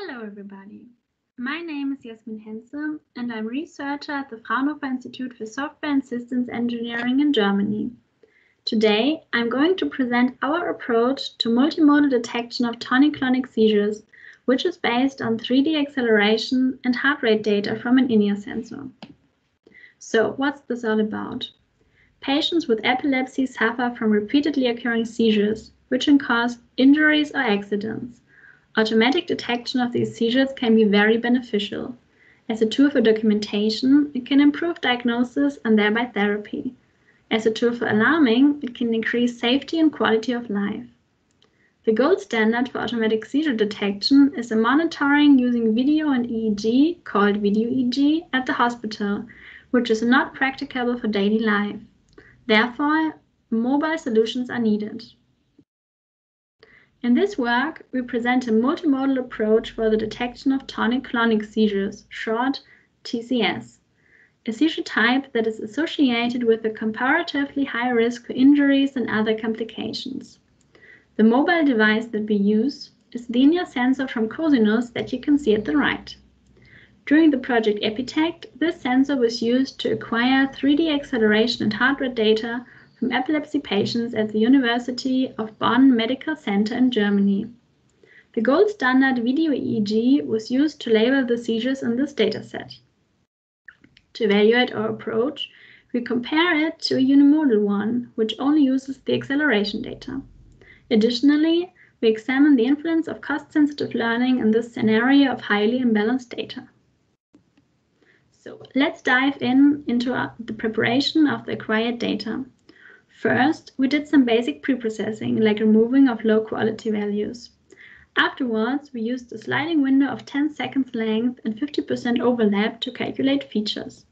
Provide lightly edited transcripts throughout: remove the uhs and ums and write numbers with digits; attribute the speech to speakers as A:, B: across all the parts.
A: Hello everybody, my name is Jasmin Henze and I'm a researcher at the Fraunhofer Institute for Software and Systems Engineering in Germany. Today I'm going to present our approach to multimodal detection of tonic-clonic seizures, which is based on 3D acceleration and heart rate data from an in-ear sensor. So what's this all about? Patients with epilepsy suffer from repeatedly occurring seizures, which can cause injuries or accidents. Automatic detection of these seizures can be very beneficial. As a tool for documentation, it can improve diagnosis and thereby therapy. As a tool for alarming, it can increase safety and quality of life. The gold standard for automatic seizure detection is a monitoring using video and EEG, called video EEG, at the hospital, which is not practicable for daily life. Therefore, mobile solutions are needed. In this work, we present a multimodal approach for the detection of tonic-clonic seizures, short TCS, a seizure type that is associated with a comparatively high risk for injuries and other complications. The mobile device that we use is the in-ear sensor from Cosinus that you can see at the right. During the project EPItect, this sensor was used to acquire 3D acceleration and heart rate data from epilepsy patients at the University of Bonn Medical Center in Germany. The gold standard video EEG was used to label the seizures in this dataset. To evaluate our approach, we compare it to a unimodal one, which only uses the acceleration data. Additionally, we examine the influence of cost-sensitive learning in this scenario of highly imbalanced data. So let's dive into the preparation of the acquired data. First, we did some basic preprocessing, like removing of low-quality values. Afterwards, we used a sliding window of 10 seconds length and 50% overlap to calculate features.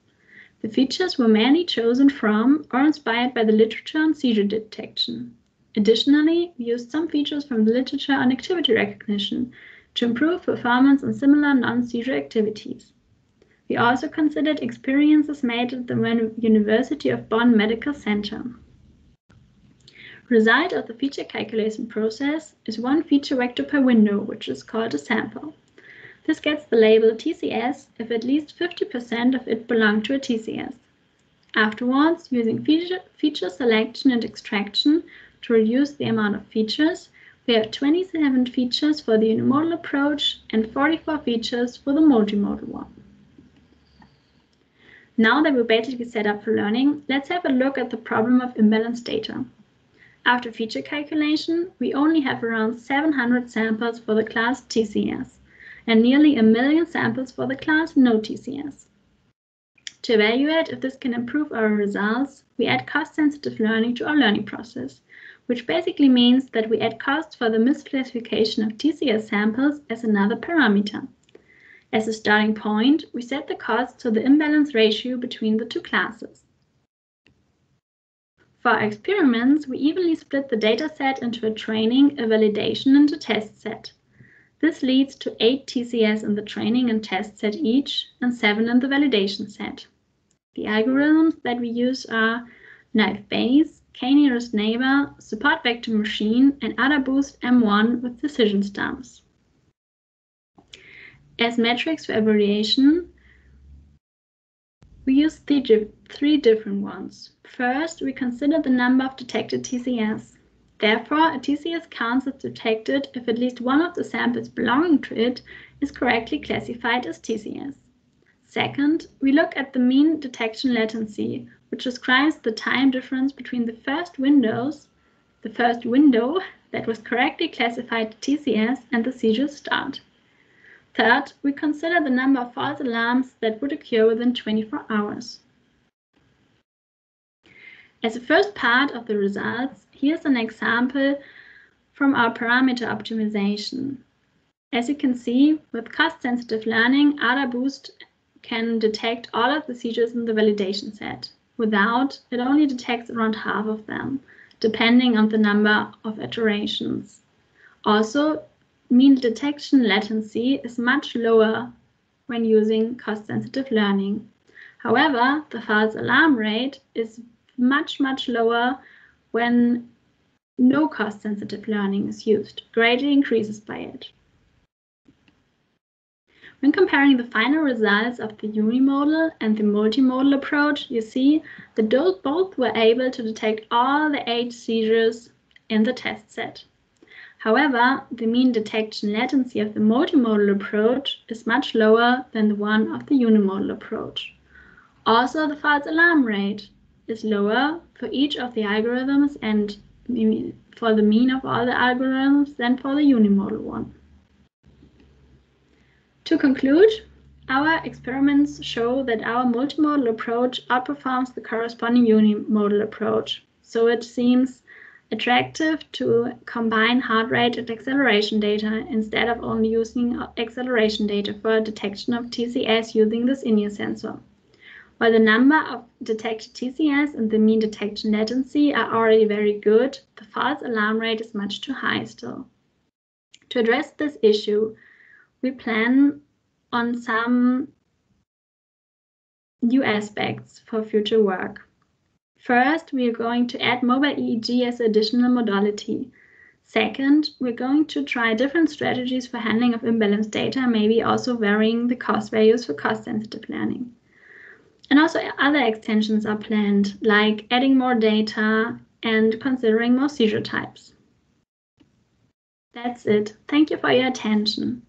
A: The features were mainly chosen from or inspired by the literature on seizure detection. Additionally, we used some features from the literature on activity recognition to improve performance on similar non-seizure activities. We also considered experiences made at the University of Bonn Medical Center. Result of the feature calculation process is one feature vector per window, which is called a sample. This gets the label TCS if at least 50% of it belong to a TCS. Afterwards, using feature selection and extraction to reduce the amount of features, we have 27 features for the unimodal approach and 44 features for the multimodal one. Now that we're basically set up for learning, let's have a look at the problem of imbalanced data. After feature calculation, we only have around 700 samples for the class TCS and nearly 1 million samples for the class no TCS. To evaluate if this can improve our results, we add cost-sensitive learning to our learning process, which basically means that we add cost for the misclassification of TCS samples as another parameter. As a starting point, we set the cost to the imbalance ratio between the two classes. For our experiments, we evenly split the dataset into a training, a validation, and a test set. This leads to 8 TCS in the training and test set each, and 7 in the validation set. The algorithms that we use are Naïve Bayes, k-nearest neighbor, support vector machine, and AdaBoost M1 with decision stumps. As metrics for evaluation, we use 3 different ones. First, we consider the number of detected TCS. Therefore, a TCS counts as detected if at least one of the samples belonging to it is correctly classified as TCS. Second, we look at the mean detection latency, which describes the time difference between the first window that was correctly classified TCS and the seizure start. Third, we consider the number of false alarms that would occur within 24 hours. As a first part of the results, here's an example from our parameter optimization. As you can see, with cost-sensitive learning, AdaBoost can detect all of the seizures in the validation set. Without, it only detects around half of them, depending on the number of iterations. Also, mean detection latency is much lower when using cost-sensitive learning. However, the false alarm rate is much lower when no cost-sensitive learning is used, greatly increases by it. When comparing the final results of the unimodal and the multimodal approach, you see that both were able to detect all the 8 seizures in the test set. However, the mean detection latency of the multimodal approach is much lower than the one of the unimodal approach. Also, the false alarm rate is lower for each of the algorithms and for the mean of all the algorithms than for the unimodal one. To conclude, our experiments show that our multimodal approach outperforms the corresponding unimodal approach. So it seems attractive to combine heart rate and acceleration data instead of only using acceleration data for detection of TCS using this in-ear sensor. While the number of detected TCS and the mean detection latency are already very good, the false alarm rate is much too high still. To address this issue, we plan on some new aspects for future work. First, we are going to add mobile EEG as additional modality. Second, we're going to try different strategies for handling of imbalanced data, maybe also varying the cost values for cost-sensitive learning. And also other extensions are planned, like adding more data and considering more seizure types. That's it. Thank you for your attention.